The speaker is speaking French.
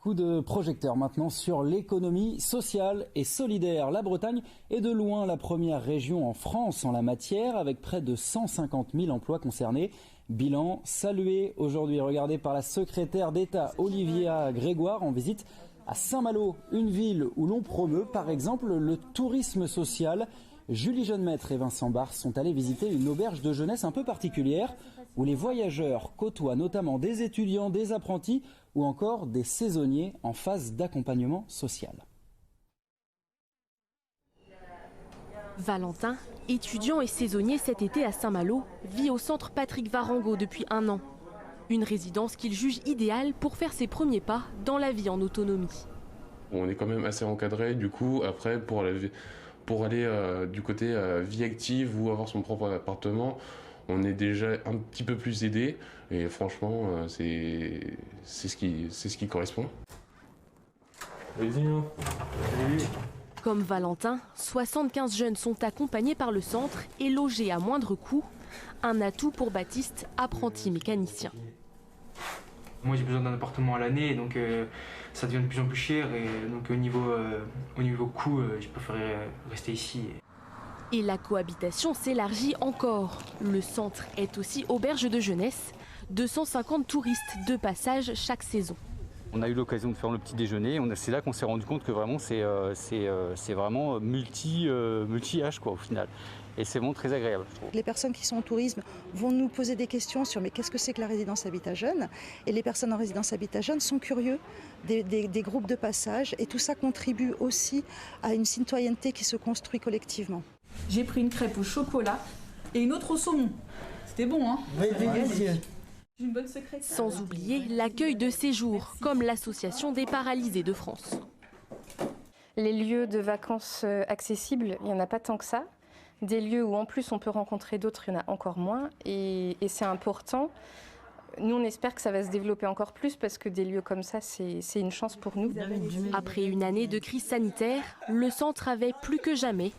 Coup de projecteur maintenant sur l'économie sociale et solidaire. La Bretagne est de loin la première région en France en la matière, avec près de 150 000 emplois concernés. Bilan salué aujourd'hui, regardé par la secrétaire d'État Olivia Grégoire en visite à Saint-Malo, une ville où l'on promeut par exemple le tourisme social. Julie Jeunemaître et Vincent Barre sont allés visiter une auberge de jeunesse un peu particulière où les voyageurs côtoient notamment des étudiants, des apprentis ou encore des saisonniers en phase d'accompagnement social. Valentin, étudiant et saisonnier cet été à Saint-Malo, vit au centre Patrick Varango depuis 1 an. Une résidence qu'il juge idéale pour faire ses premiers pas dans la vie en autonomie. On est quand même assez encadré, du coup, après pour aller du côté vie active ou avoir son propre appartement, on est déjà un petit peu plus aidé et franchement c'est ce qui correspond. Comme Valentin, 75 jeunes sont accompagnés par le centre et logés à moindre coût. Un atout pour Baptiste, apprenti mécanicien. Moi j'ai besoin d'un appartement à l'année, donc ça devient de plus en plus cher et donc au niveau coût, je préférerais rester ici. Et la cohabitation s'élargit encore. Le centre est aussi auberge de jeunesse. 250 touristes de passage chaque saison. On a eu l'occasion de faire le petit déjeuner. C'est là qu'on s'est rendu compte que vraiment c'est vraiment multi-âge quoi au final. Et c'est vraiment très agréable, je trouve. Les personnes qui sont en tourisme vont nous poser des questions sur mais qu'est-ce que c'est que la résidence habitat jeune. Et les personnes en résidence habitat jeune sont curieux des groupes de passage. Et tout ça contribue aussi à une citoyenneté qui se construit collectivement. J'ai pris une crêpe au chocolat et une autre au saumon. C'était bon, hein? Oui, délicieux. J'ai une bonne secrétaire. Sans oublier l'accueil de séjour, comme l'Association des paralysés de France. Les lieux de vacances accessibles, il n'y en a pas tant que ça. Des lieux où en plus on peut rencontrer d'autres, il y en a encore moins. Et c'est important. Nous, on espère que ça va se développer encore plus parce que des lieux comme ça, c'est une chance pour nous. Après une année de crise sanitaire, le centre avait plus que jamais